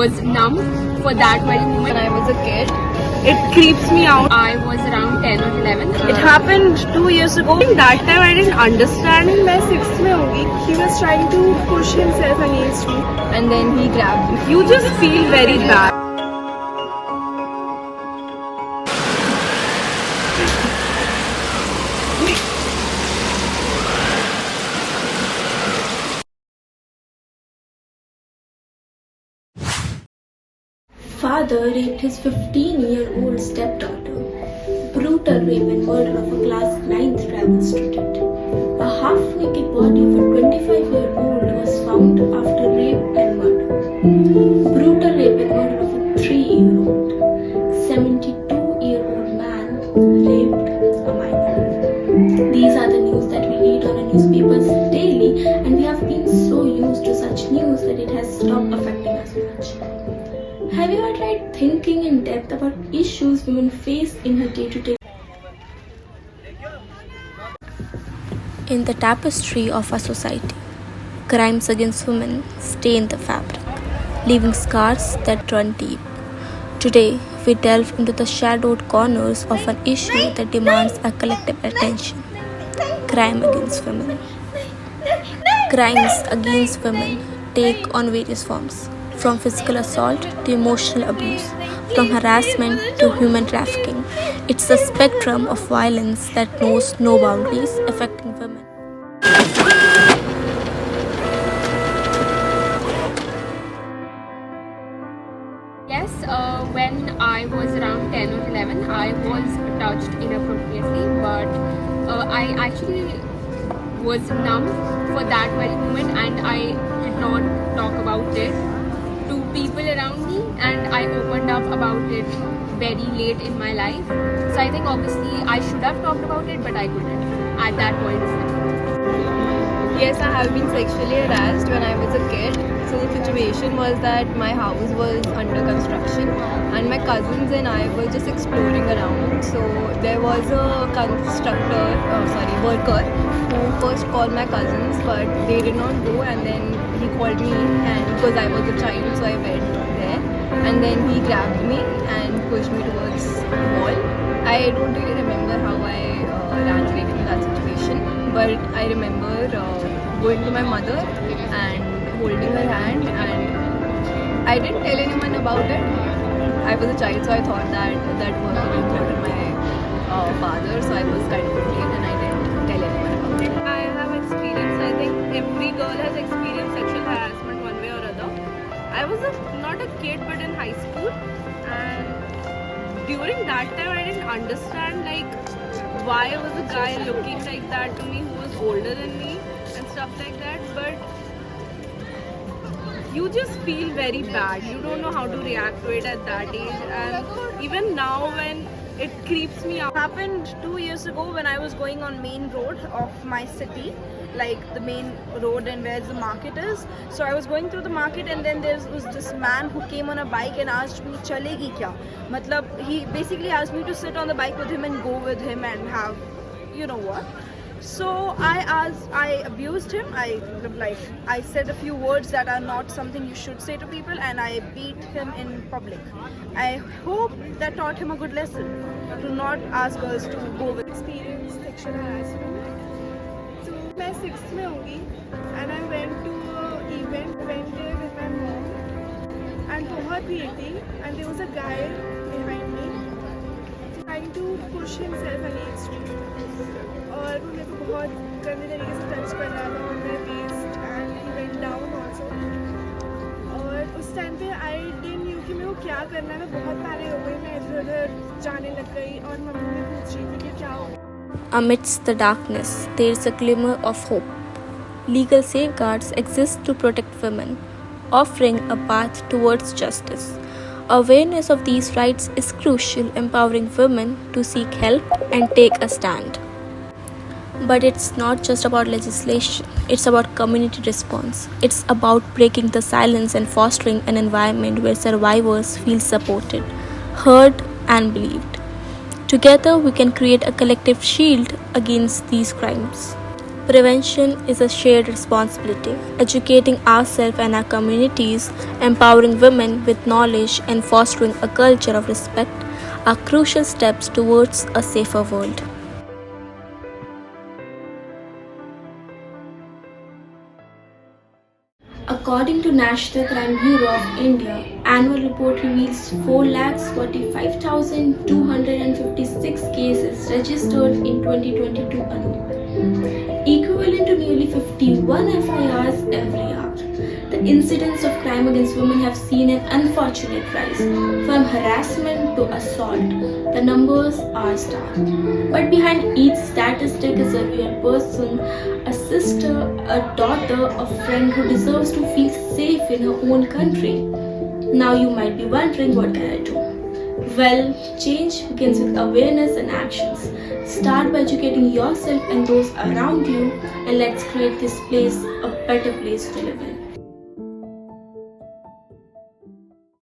Was numb for that very moment. When I was a kid, it creeps me out. I was around 10 or 11. It happened 2 years ago. That time I didn't understand. मैं 6th में होंगी. He was trying to push himself against me, and then he grabbed me. You just feel very bad. Father raped his 15-year-old stepdaughter. Brutal rape and murder of a class 9th travel student. A half-naked body of a 25-year-old was found after rape and murder. Brutal rape and murder of a 3-year-old. 72-year-old man raped a minor. These are the news that we read on our newspapers daily, and we have been so used to such news that it has stopped affecting us much. Have you ever tried thinking in depth about issues women face in her day-to-day? In the tapestry of our society, crimes against women stain the fabric, leaving scars that run deep. Today, we delve into the shadowed corners of an issue that demands our collective attention: crime against women. Crimes against women take on various forms, from physical assault to emotional abuse, from harassment to human trafficking. It's a spectrum of violence that knows no boundaries, affecting women. Yes, when I was around 10 or 11, I was touched inappropriately, but I actually was numb for that very moment, and I did not talk about it to people around me, and I opened up about it very late in my life. So I think obviously I should have talked about it, but I couldn't at that point of time. Yes, I have been sexually harassed when I was a kid. So the situation was that my house was under construction and my cousins and I were just exploring around. So there was a worker who first called my cousins, but they did not go, and then he called me, and because I was a child, so I went there, and then he grabbed me and pushed me towards the wall. I don't really remember how I ran away from that situation, but I remember going to my mother and holding her hand, and I didn't tell anyone about it. I was a child, so I thought that worker will threaten my father, so I was kind of afraid and I didn't tell anyone about it. I have experienced, I think every girl has experienced sexual harassment one way or other. I was not a kid but in high school, and during that time I didn't understand why was a guy looking like that to me who was older than me and stuff like that, but you just feel very bad. You don't know how to react to it at that age, and even now when it creeps me out. It happened 2 years ago when I was going on main road of my city, like the main road and where the market is. So I was going through the market, and then there was this man who came on a bike and asked me, "Chalegi kya?" Matlab, he basically asked me to sit on the bike with him and go with him and have, you know what. So I abused him. I said a few words that are not something you should say to people, and I beat him in public. I hope that taught him a good lesson to not ask girls to go with experience sexual harassment. So मैं 6th में होंगी, and I went to an event, went there with my mom, and बहुत भीड़ थी, and there was a guy behind me trying to push himself against me. और वो मेरे को बहुत गंदे तरीके से टच कर रहा था on my waist, and he went down also. और उस टाइम पे I didn't knew कि मेरे को क्या करना है. मैं बहुत पैनिक हो गई, मैं इधर उधर जाने लग गई, और मम्मी ने पूछ रही थी कि क्या हो. Amidst the darkness, there is a glimmer of hope. Legal safeguards exist to protect women, offering a path towards justice. Awareness of these rights is crucial, empowering women to seek help and take a stand. But it's not just about legislation, it's about community response. It's about breaking the silence and fostering an environment where survivors feel supported, heard, and believed. Together, we can create a collective shield against these crimes. Prevention is a shared responsibility. Educating ourselves and our communities, empowering women with knowledge, and fostering a culture of respect are crucial steps towards a safer world. According to National Crime Bureau of India, annual report reveals 4,45,256 cases registered in 2022 alone, equivalent to nearly 51 FIRs every hour. The incidents of crime against women have seen an unfortunate rise. From harassment to assault, the numbers are stark. But behind each statistic is a real person, a sister, a daughter, a friend who deserves to feel safe in her own country. Now you might be wondering, what can I do? Well, change begins with awareness and actions. Start by educating yourself and those around you, and let's create this place a better place to live in.